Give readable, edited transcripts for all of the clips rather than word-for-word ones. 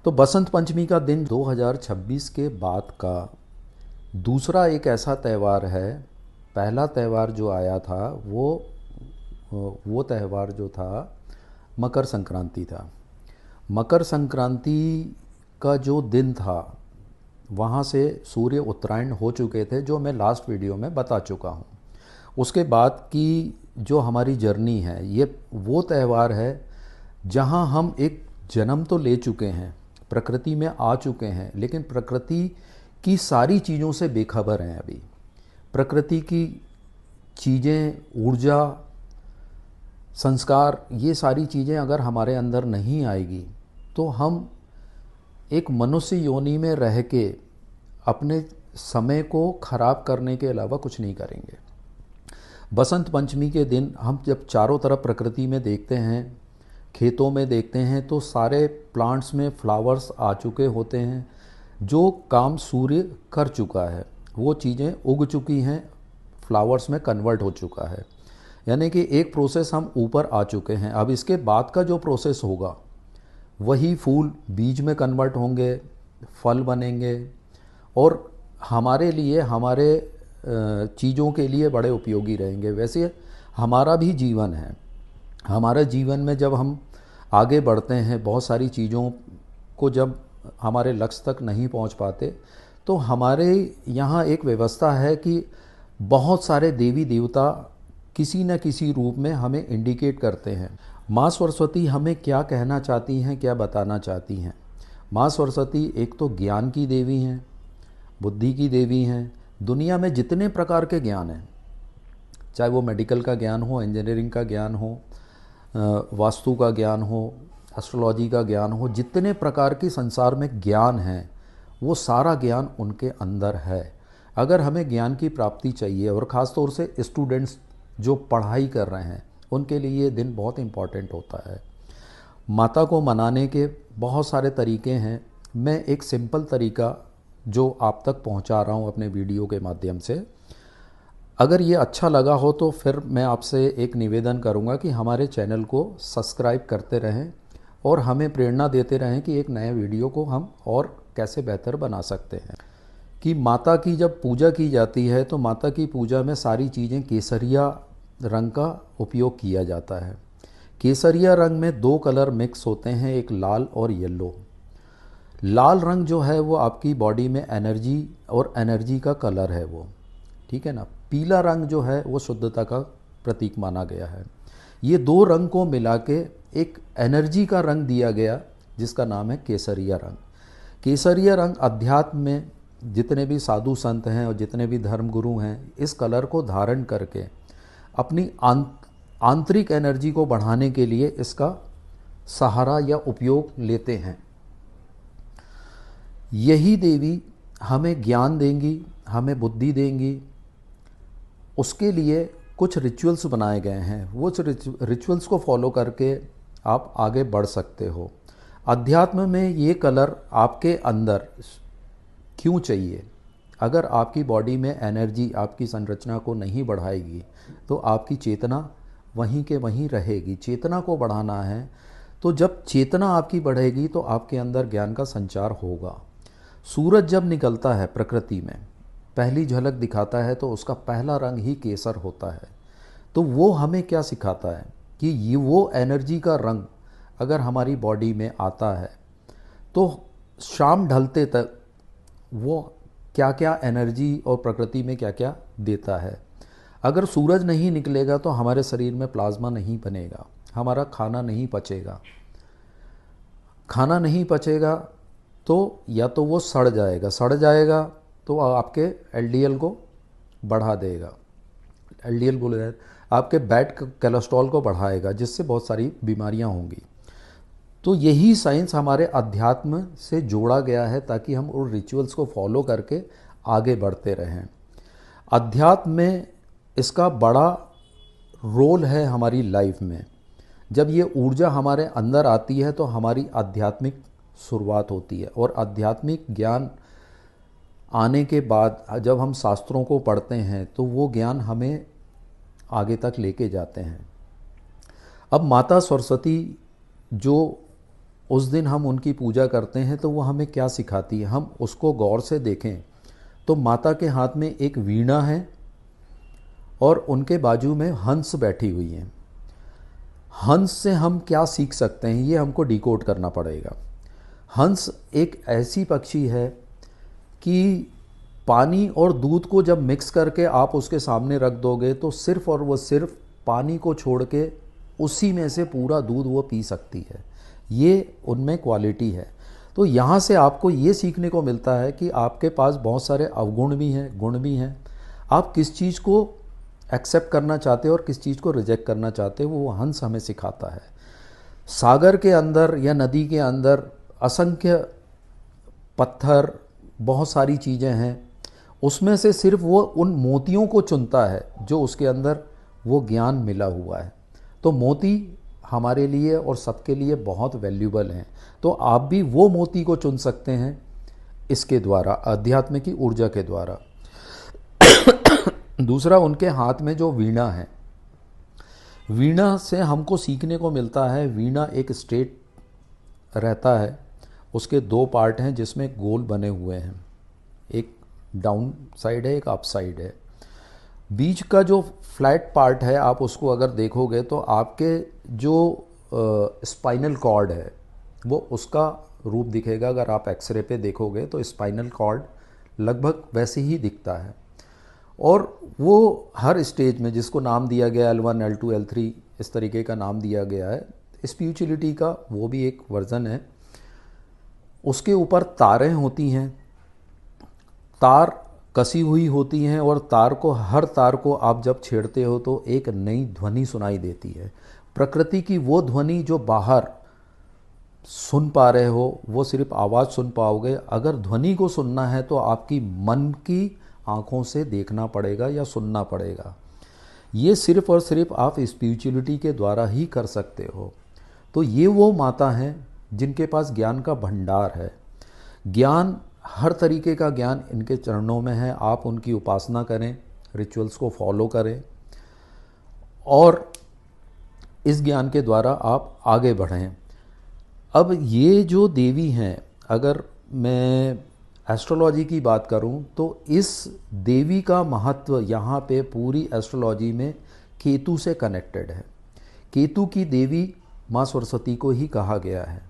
तो बसंत पंचमी का दिन 2026 के बाद का दूसरा एक ऐसा त्यौहार है। पहला त्यौहार जो आया था वो त्यौहार जो था मकर संक्रांति था। मकर संक्रांति का जो दिन था वहाँ से सूर्य उत्तरायण हो चुके थे, जो मैं लास्ट वीडियो में बता चुका हूँ। उसके बाद की जो हमारी जर्नी है, ये वो त्यौहार है जहाँ हम एक जन्म तो ले चुके हैं, प्रकृति में आ चुके हैं, लेकिन प्रकृति की सारी चीज़ों से बेखबर हैं। अभी प्रकृति की चीज़ें, ऊर्जा, संस्कार, ये सारी चीज़ें अगर हमारे अंदर नहीं आएगी तो हम एक मनुष्य योनि में रह के अपने समय को खराब करने के अलावा कुछ नहीं करेंगे। बसंत पंचमी के दिन हम जब चारों तरफ प्रकृति में देखते हैं, खेतों में देखते हैं, तो सारे प्लांट्स में फ्लावर्स आ चुके होते हैं। जो काम सूर्य कर चुका है वो चीज़ें उग चुकी हैं, फ्लावर्स में कन्वर्ट हो चुका है। यानी कि एक प्रोसेस हम ऊपर आ चुके हैं। अब इसके बाद का जो प्रोसेस होगा वही फूल बीज में कन्वर्ट होंगे, फल बनेंगे और हमारे लिए, हमारे चीज़ों के लिए बड़े उपयोगी रहेंगे। वैसे हमारा भी जीवन है। हमारे जीवन में जब हम आगे बढ़ते हैं, बहुत सारी चीज़ों को जब हमारे लक्ष्य तक नहीं पहुंच पाते, तो हमारे यहाँ एक व्यवस्था है कि बहुत सारे देवी देवता किसी न किसी रूप में हमें इंडिकेट करते हैं। माँ सरस्वती हमें क्या कहना चाहती हैं, क्या बताना चाहती हैं। माँ सरस्वती एक तो ज्ञान की देवी हैं, बुद्धि की देवी हैं। दुनिया में जितने प्रकार के ज्ञान हैं, चाहे वो मेडिकल का ज्ञान हो, इंजीनियरिंग का ज्ञान हो, वास्तु का ज्ञान हो, एस्ट्रोलॉजी का ज्ञान हो, जितने प्रकार की संसार में ज्ञान है वो सारा ज्ञान उनके अंदर है। अगर हमें ज्ञान की प्राप्ति चाहिए, और ख़ास तौर से स्टूडेंट्स जो पढ़ाई कर रहे हैं, उनके लिए ये दिन बहुत इम्पॉर्टेंट होता है। माता को मनाने के बहुत सारे तरीके हैं। मैं एक सिंपल तरीका जो आप तक पहुंचा रहा हूं अपने वीडियो के माध्यम से, अगर ये अच्छा लगा हो तो फिर मैं आपसे एक निवेदन करूंगा कि हमारे चैनल को सब्सक्राइब करते रहें और हमें प्रेरणा देते रहें कि एक नए वीडियो को हम और कैसे बेहतर बना सकते हैं। कि माता की जब पूजा की जाती है तो माता की पूजा में सारी चीज़ें केसरिया रंग का उपयोग किया जाता है। केसरिया रंग में दो कलर मिक्स होते हैं, एक लाल और येलो। लाल रंग जो है वो आपकी बॉडी में एनर्जी और एनर्जी का कलर है वो, ठीक है ना। पीला रंग जो है वो शुद्धता का प्रतीक माना गया है। ये दो रंग को मिला के एक एनर्जी का रंग दिया गया जिसका नाम है केसरिया रंग। केसरिया रंग अध्यात्म में जितने भी साधु संत हैं और जितने भी धर्मगुरु हैं, इस कलर को धारण करके अपनी आंतरिक एनर्जी को बढ़ाने के लिए इसका सहारा या उपयोग लेते हैं। यही देवी हमें ज्ञान देंगी, हमें बुद्धि देंगी। उसके लिए कुछ रिचुअल्स बनाए गए हैं, वो रिचुअल्स को फॉलो करके आप आगे बढ़ सकते हो। अध्यात्म में ये कलर आपके अंदर क्यों चाहिए? अगर आपकी बॉडी में एनर्जी आपकी संरचना को नहीं बढ़ाएगी तो आपकी चेतना वहीं के वहीं रहेगी। चेतना को बढ़ाना है तो जब चेतना आपकी बढ़ेगी तो आपके अंदर ज्ञान का संचार होगा। सूरज जब निकलता है प्रकृति में, पहली झलक दिखाता है तो उसका पहला रंग ही केसर होता है। तो वो हमें क्या सिखाता है कि ये वो एनर्जी का रंग अगर हमारी बॉडी में आता है तो शाम ढलते तक वो क्या क्या एनर्जी और प्रकृति में क्या क्या देता है। अगर सूरज नहीं निकलेगा तो हमारे शरीर में प्लाज्मा नहीं बनेगा, हमारा खाना नहीं पचेगा। खाना नहीं पचेगा तो या तो वो सड़ जाएगा तो आपके एलडीएल को बढ़ा देगा। एलडीएल बोले आपके बैड कोलेस्ट्रॉल को बढ़ाएगा, जिससे बहुत सारी बीमारियां होंगी। तो यही साइंस हमारे अध्यात्म से जोड़ा गया है ताकि हम उन रिचुअल्स को फॉलो करके आगे बढ़ते रहें। अध्यात्म में इसका बड़ा रोल है हमारी लाइफ में। जब ये ऊर्जा हमारे अंदर आती है तो हमारी आध्यात्मिक शुरुआत होती है, और आध्यात्मिक ज्ञान आने के बाद जब हम शास्त्रों को पढ़ते हैं तो वो ज्ञान हमें आगे तक लेके जाते हैं। अब माता सरस्वती जो उस दिन हम उनकी पूजा करते हैं तो वो हमें क्या सिखाती है, हम उसको गौर से देखें तो माता के हाथ में एक वीणा है और उनके बाजू में हंस बैठी हुई है। हंस से हम क्या सीख सकते हैं, ये हमको डिकोड करना पड़ेगा। हंस एक ऐसी पक्षी है कि पानी और दूध को जब मिक्स करके आप उसके सामने रख दोगे तो सिर्फ और वो सिर्फ पानी को छोड़ के उसी में से पूरा दूध वो पी सकती है। ये उनमें क्वालिटी है। तो यहाँ से आपको ये सीखने को मिलता है कि आपके पास बहुत सारे अवगुण भी हैं, गुण भी हैं। आप किस चीज़ को एक्सेप्ट करना चाहते हो और किस चीज़ को रिजेक्ट करना चाहते हो, वो हंस हमें सिखाता है। सागर के अंदर या नदी के अंदर असंख्य पत्थर, बहुत सारी चीज़ें हैं, उसमें से सिर्फ वो उन मोतियों को चुनता है जो उसके अंदर वो ज्ञान मिला हुआ है। तो मोती हमारे लिए और सबके लिए बहुत वैल्यूबल हैं। तो आप भी वो मोती को चुन सकते हैं इसके द्वारा, अध्यात्म की ऊर्जा के द्वारा। दूसरा, उनके हाथ में जो वीणा है, वीणा से हमको सीखने को मिलता है, वीणा एक स्ट्रेट रहता है, उसके दो पार्ट हैं जिसमें गोल बने हुए हैं, एक डाउन साइड है, एक अप साइड है। बीच का जो फ्लैट पार्ट है, आप उसको अगर देखोगे तो आपके जो स्पाइनल कॉर्ड है वो उसका रूप दिखेगा। अगर आप एक्सरे पे देखोगे तो स्पाइनल कॉर्ड लगभग वैसे ही दिखता है। और वो हर स्टेज में जिसको नाम दिया गया L1, L2, L3 इस तरीके का नाम दिया गया है, स्पिरिचुअलिटी का वो भी एक वर्जन है। उसके ऊपर तारें होती हैं, तार कसी हुई होती हैं और तार को, हर तार को आप जब छेड़ते हो तो एक नई ध्वनि सुनाई देती है। प्रकृति की वो ध्वनि जो बाहर सुन पा रहे हो वो सिर्फ आवाज़ सुन पाओगे। अगर ध्वनि को सुनना है तो आपकी मन की आँखों से देखना पड़ेगा या सुनना पड़ेगा। ये सिर्फ और सिर्फ आप स्पिरिचुअलिटी के द्वारा ही कर सकते हो। तो ये वो माता हैं जिनके पास ज्ञान का भंडार है। ज्ञान, हर तरीके का ज्ञान इनके चरणों में है। आप उनकी उपासना करें, रिचुअल्स को फॉलो करें और इस ज्ञान के द्वारा आप आगे बढ़ें। अब ये जो देवी हैं, अगर मैं एस्ट्रोलॉजी की बात करूं तो इस देवी का महत्व यहाँ पे पूरी एस्ट्रोलॉजी में केतु से कनेक्टेड है। केतु की देवी माँ सरस्वती को ही कहा गया है।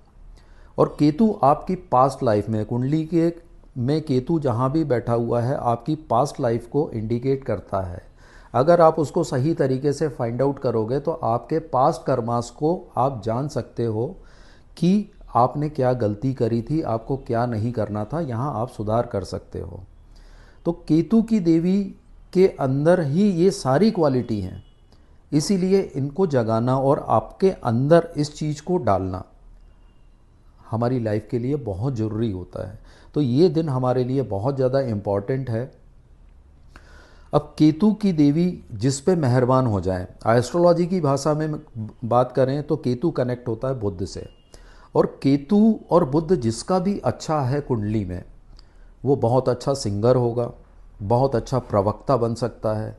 और केतु आपकी पास्ट लाइफ में, कुंडली के में केतु जहाँ भी बैठा हुआ है आपकी पास्ट लाइफ को इंडिकेट करता है। अगर आप उसको सही तरीके से फाइंड आउट करोगे तो आपके पास्ट कर्मास को आप जान सकते हो कि आपने क्या गलती करी थी, आपको क्या नहीं करना था, यहाँ आप सुधार कर सकते हो। तो केतु की देवी के अंदर ही ये सारी क्वालिटी हैं, इसीलिए इनको जगाना और आपके अंदर इस चीज़ को डालना हमारी लाइफ के लिए बहुत ज़रूरी होता है। तो ये दिन हमारे लिए बहुत ज़्यादा इम्पॉर्टेंट है। अब केतु की देवी जिस पे मेहरबान हो जाए, एस्ट्रोलॉजी की भाषा में बात करें तो केतु कनेक्ट होता है बुध से। और केतु और बुध जिसका भी अच्छा है कुंडली में, वो बहुत अच्छा सिंगर होगा, बहुत अच्छा प्रवक्ता बन सकता है,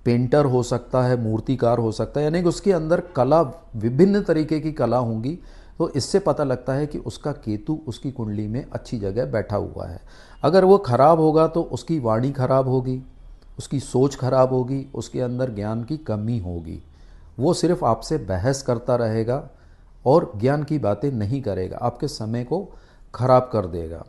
पेंटर हो सकता है, मूर्तिकार हो सकता है, यानी कि उसके अंदर कला, विभिन्न तरीके की कला होंगी। तो इससे पता लगता है कि उसका केतु उसकी कुंडली में अच्छी जगह बैठा हुआ है। अगर वो खराब होगा तो उसकी वाणी खराब होगी, उसकी सोच खराब होगी, उसके अंदर ज्ञान की कमी होगी। वो सिर्फ आपसे बहस करता रहेगा और ज्ञान की बातें नहीं करेगा, आपके समय को खराब कर देगा।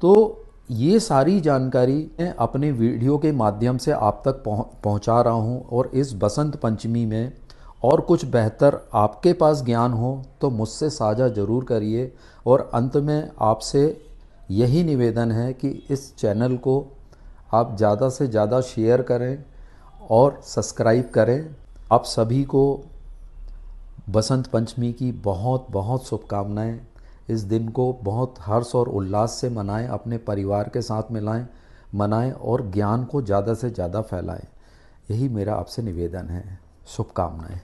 तो ये सारी जानकारी मैं अपने वीडियो के माध्यम से आप तक पहुंचा रहा हूं। और इस बसंत पंचमी में और कुछ बेहतर आपके पास ज्ञान हो तो मुझसे साझा ज़रूर करिए। और अंत में आपसे यही निवेदन है कि इस चैनल को आप ज़्यादा से ज़्यादा शेयर करें और सब्सक्राइब करें। आप सभी को बसंत पंचमी की बहुत बहुत शुभकामनाएं। इस दिन को बहुत हर्ष और उल्लास से मनाएं, अपने परिवार के साथ मनाएं और ज्ञान को ज़्यादा से ज़्यादा फैलाएं। यही मेरा आपसे निवेदन है। शुभकामनाएं।